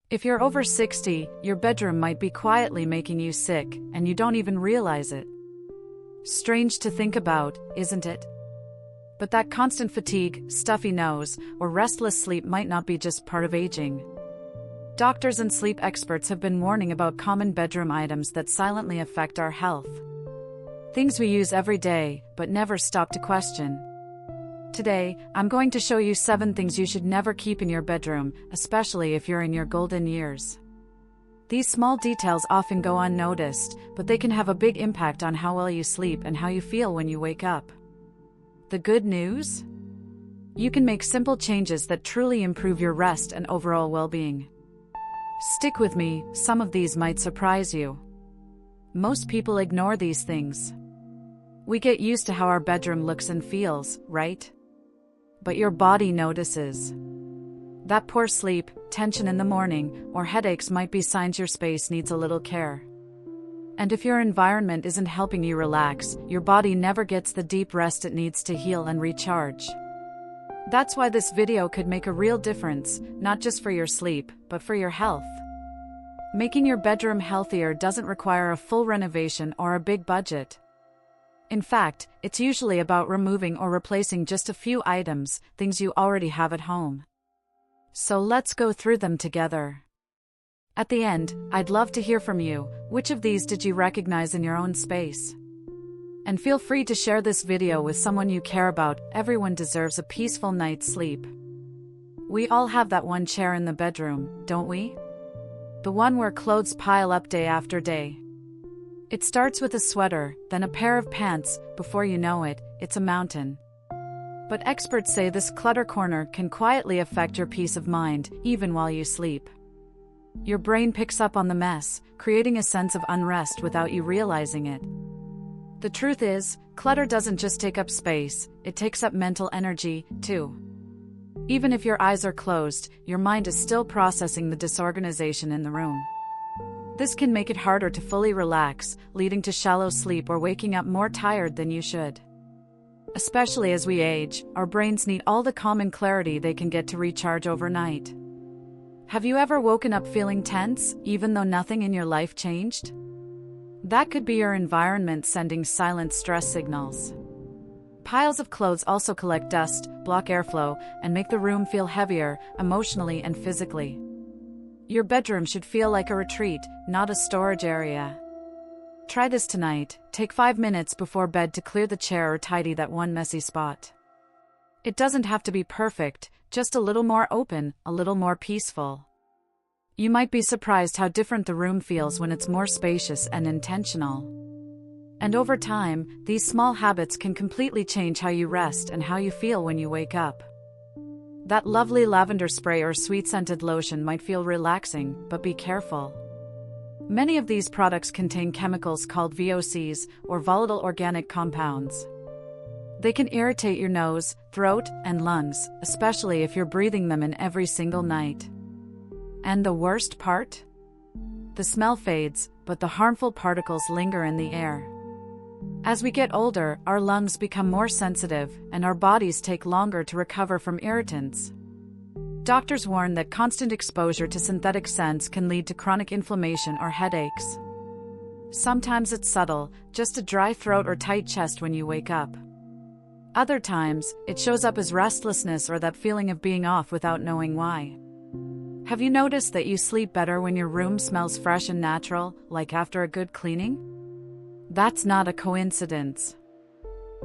If you're over 60, your bedroom might be quietly making you sick, and you don't even realize it. Strange to think about, isn't it? But that constant fatigue, stuffy nose, or restless sleep might not be just part of aging. Doctors and sleep experts have been warning about common bedroom items that silently affect our health. Things we use every day, but never stop to question. Today, I'm going to show you 7 things you should never keep in your bedroom, especially if you're in your golden years. These small details often go unnoticed, but they can have a big impact on how well you sleep and how you feel when you wake up. The good news? You can make simple changes that truly improve your rest and overall well-being. Stick with me, some of these might surprise you. Most people ignore these things. We get used to how our bedroom looks and feels, right? But your body notices. That poor sleep, tension in the morning, or headaches might be signs your space needs a little care. And if your environment isn't helping you relax, your body never gets the deep rest it needs to heal and recharge. That's why this video could make a real difference, not just for your sleep, but for your health. Making your bedroom healthier doesn't require a full renovation or a big budget. In fact, it's usually about removing or replacing just a few items, things you already have at home. So let's go through them together. At the end, I'd love to hear from you. Which of these did you recognize in your own space? And feel free to share this video with someone you care about. Everyone deserves a peaceful night's sleep. We all have that one chair in the bedroom, don't we? The one where clothes pile up day after day. It starts with a sweater, then a pair of pants. Before you know it, it's a mountain. But experts say this clutter corner can quietly affect your peace of mind, even while you sleep. Your brain picks up on the mess, creating a sense of unrest without you realizing it. The truth is, clutter doesn't just take up space, it takes up mental energy, too. Even if your eyes are closed, your mind is still processing the disorganization in the room. This can make it harder to fully relax, leading to shallow sleep or waking up more tired than you should. Especially as we age, our brains need all the calm and clarity they can get to recharge overnight. Have you ever woken up feeling tense, even though nothing in your life changed? That could be your environment sending silent stress signals. Piles of clothes also collect dust, block airflow, and make the room feel heavier, emotionally and physically. Your bedroom should feel like a retreat, not a storage area. Try this tonight. Take 5 minutes before bed to clear the chair or tidy that one messy spot. It doesn't have to be perfect, just a little more open, a little more peaceful. You might be surprised how different the room feels when it's more spacious and intentional. And over time, these small habits can completely change how you rest and how you feel when you wake up. That lovely lavender spray or sweet-scented lotion might feel relaxing, but be careful. Many of these products contain chemicals called VOCs, or volatile organic compounds. They can irritate your nose, throat, and lungs, especially if you're breathing them in every single night. And the worst part? The smell fades, but the harmful particles linger in the air. As we get older, our lungs become more sensitive, and our bodies take longer to recover from irritants. Doctors warn that constant exposure to synthetic scents can lead to chronic inflammation or headaches. Sometimes it's subtle, just a dry throat or tight chest when you wake up. Other times, it shows up as restlessness or that feeling of being off without knowing why. Have you noticed that you sleep better when your room smells fresh and natural, like after a good cleaning? That's not a coincidence.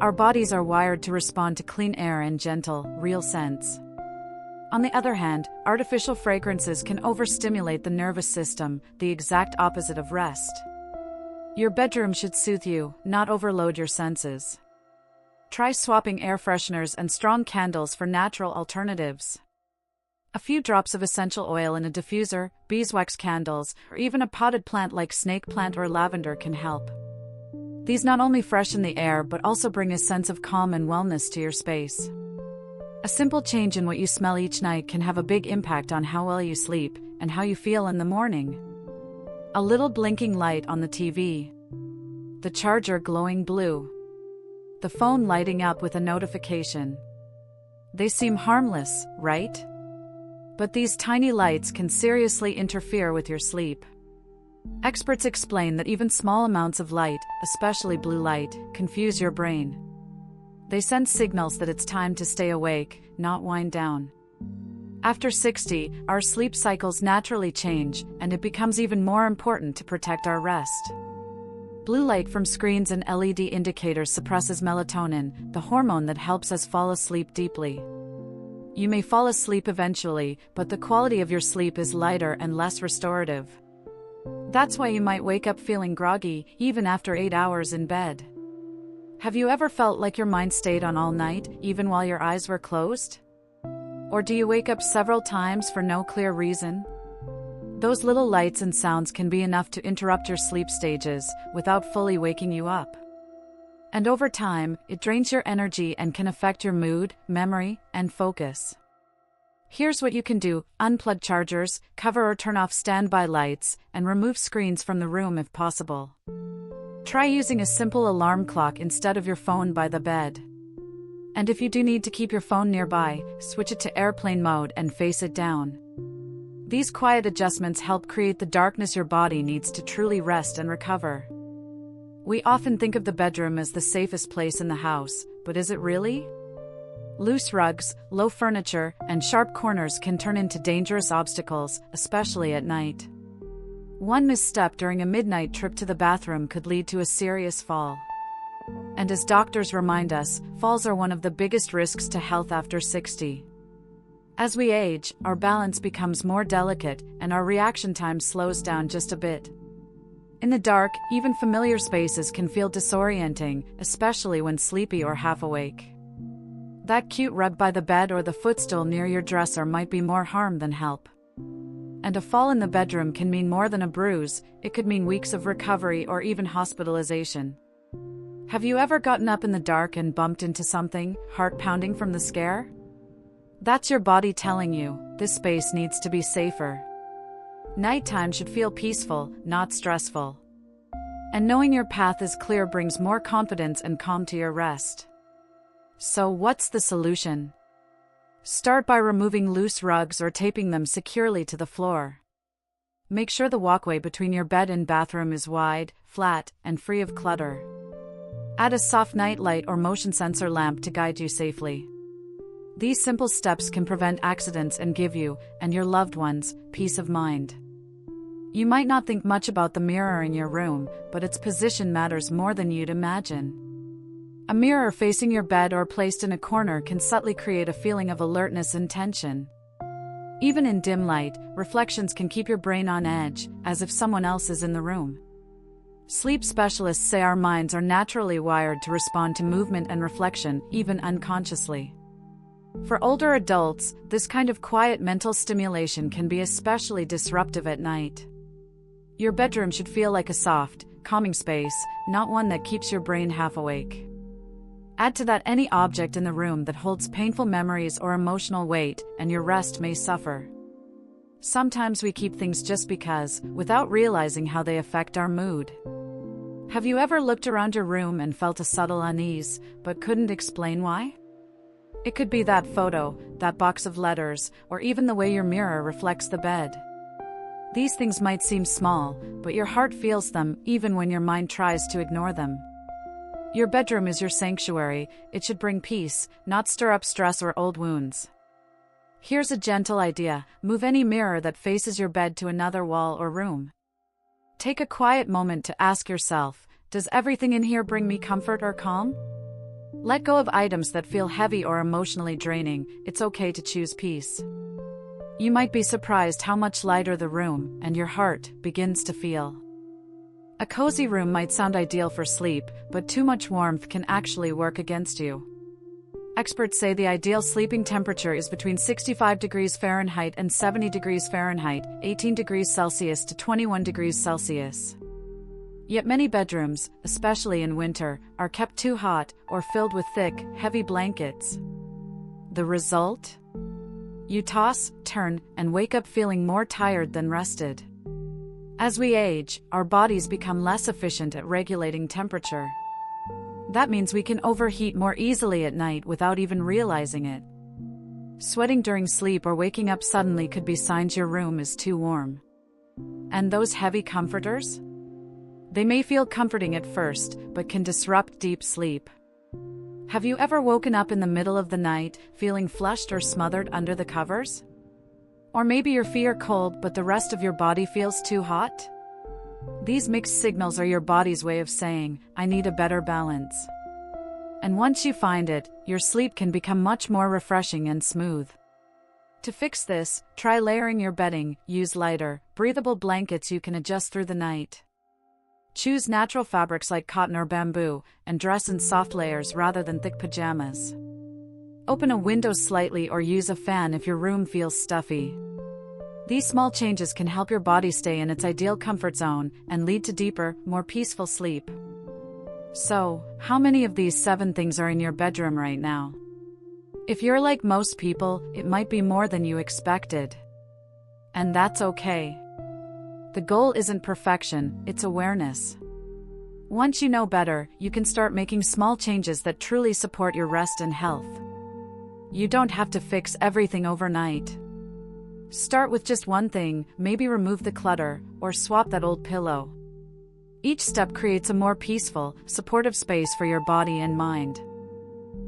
Our bodies are wired to respond to clean air and gentle, real scents. On the other hand, artificial fragrances can overstimulate the nervous system, the exact opposite of rest. Your bedroom should soothe you, not overload your senses. Try swapping air fresheners and strong candles for natural alternatives. A few drops of essential oil in a diffuser, beeswax candles, or even a potted plant like snake plant or lavender can help. These not only freshen the air but also bring a sense of calm and wellness to your space. A simple change in what you smell each night can have a big impact on how well you sleep and how you feel in the morning. A little blinking light on the TV. The charger glowing blue. The phone lighting up with a notification. They seem harmless, right? But these tiny lights can seriously interfere with your sleep. Experts explain that even small amounts of light, especially blue light, confuse your brain. They send signals that it's time to stay awake, not wind down. After 60, our sleep cycles naturally change, and it becomes even more important to protect our rest. Blue light from screens and LED indicators suppresses melatonin, the hormone that helps us fall asleep deeply. You may fall asleep eventually, but the quality of your sleep is lighter and less restorative. That's why you might wake up feeling groggy, even after 8 hours in bed. Have you ever felt like your mind stayed on all night, even while your eyes were closed? Or do you wake up several times for no clear reason? Those little lights and sounds can be enough to interrupt your sleep stages, without fully waking you up. And over time, it drains your energy and can affect your mood, memory, and focus. Here's what you can do: unplug chargers, cover or turn off standby lights, and remove screens from the room if possible. Try using a simple alarm clock instead of your phone by the bed. And if you do need to keep your phone nearby, switch it to airplane mode and face it down. These quiet adjustments help create the darkness your body needs to truly rest and recover. We often think of the bedroom as the safest place in the house, but is it really? Loose rugs, low furniture, and sharp corners can turn into dangerous obstacles, especially at night. One misstep during a midnight trip to the bathroom could lead to a serious fall. And as doctors remind us, falls are one of the biggest risks to health after 60. As we age, our balance becomes more delicate, and our reaction time slows down just a bit. In the dark, even familiar spaces can feel disorienting, especially when sleepy or half awake. That cute rug by the bed or the footstool near your dresser might be more harm than help. And a fall in the bedroom can mean more than a bruise; it could mean weeks of recovery or even hospitalization. Have you ever gotten up in the dark and bumped into something, heart pounding from the scare? That's your body telling you, this space needs to be safer. Nighttime should feel peaceful, not stressful. And knowing your path is clear brings more confidence and calm to your rest. So what's the solution? Start by removing loose rugs or taping them securely to the floor. Make sure the walkway between your bed and bathroom is wide, flat, and free of clutter. Add a soft nightlight or motion sensor lamp to guide you safely. These simple steps can prevent accidents and give you, and your loved ones, peace of mind. You might not think much about the mirror in your room, but its position matters more than you'd imagine. A mirror facing your bed or placed in a corner can subtly create a feeling of alertness and tension. Even in dim light, reflections can keep your brain on edge, as if someone else is in the room. Sleep specialists say our minds are naturally wired to respond to movement and reflection, even unconsciously. For older adults, this kind of quiet mental stimulation can be especially disruptive at night. Your bedroom should feel like a soft, calming space, not one that keeps your brain half awake. Add to that any object in the room that holds painful memories or emotional weight, and your rest may suffer. Sometimes we keep things just because, without realizing how they affect our mood. Have you ever looked around your room and felt a subtle unease, but couldn't explain why? It could be that photo, that box of letters, or even the way your mirror reflects the bed. These things might seem small, but your heart feels them, even when your mind tries to ignore them. Your bedroom is your sanctuary; it should bring peace, not stir up stress or old wounds. Here's a gentle idea: move any mirror that faces your bed to another wall or room. Take a quiet moment to ask yourself, does everything in here bring me comfort or calm? Let go of items that feel heavy or emotionally draining. It's okay to choose peace. You might be surprised how much lighter the room, and your heart, begins to feel. A cozy room might sound ideal for sleep, but too much warmth can actually work against you. Experts say the ideal sleeping temperature is between 65 degrees Fahrenheit and 70 degrees Fahrenheit, 18 degrees Celsius to 21 degrees Celsius. Yet many bedrooms, especially in winter, are kept too hot or filled with thick, heavy blankets. The result? You toss, turn, and wake up feeling more tired than rested. As we age, our bodies become less efficient at regulating temperature. That means we can overheat more easily at night without even realizing it. Sweating during sleep or waking up suddenly could be signs your room is too warm. And those heavy comforters? They may feel comforting at first, but can disrupt deep sleep. Have you ever woken up in the middle of the night, feeling flushed or smothered under the covers? Or maybe your feet are cold but the rest of your body feels too hot? These mixed signals are your body's way of saying, I need a better balance. And once you find it, your sleep can become much more refreshing and smooth. To fix this, try layering your bedding, use lighter, breathable blankets you can adjust through the night. Choose natural fabrics like cotton or bamboo, and dress in soft layers rather than thick pajamas. Open a window slightly or use a fan if your room feels stuffy. These small changes can help your body stay in its ideal comfort zone and lead to deeper, more peaceful sleep. So, how many of these 7 things are in your bedroom right now? If you're like most people, it might be more than you expected. And that's okay. The goal isn't perfection, it's awareness. Once you know better, you can start making small changes that truly support your rest and health. You don't have to fix everything overnight. Start with just one thing, maybe remove the clutter, or swap that old pillow. Each step creates a more peaceful, supportive space for your body and mind.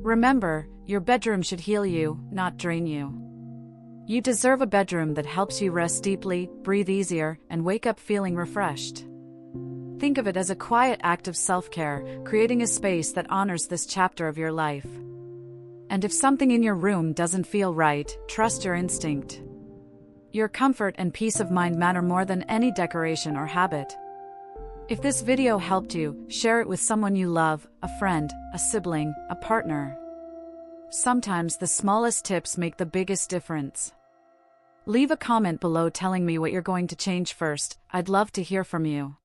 Remember, your bedroom should heal you, not drain you. You deserve a bedroom that helps you rest deeply, breathe easier, and wake up feeling refreshed. Think of it as a quiet act of self-care, creating a space that honors this chapter of your life. And if something in your room doesn't feel right, trust your instinct. Your comfort and peace of mind matter more than any decoration or habit. If this video helped you, share it with someone you love, a friend, a sibling, a partner. Sometimes the smallest tips make the biggest difference. Leave a comment below telling me what you're going to change first. I'd love to hear from you.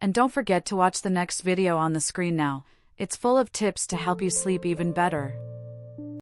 And don't forget to watch the next video on the screen now. It's full of tips to help you sleep even better.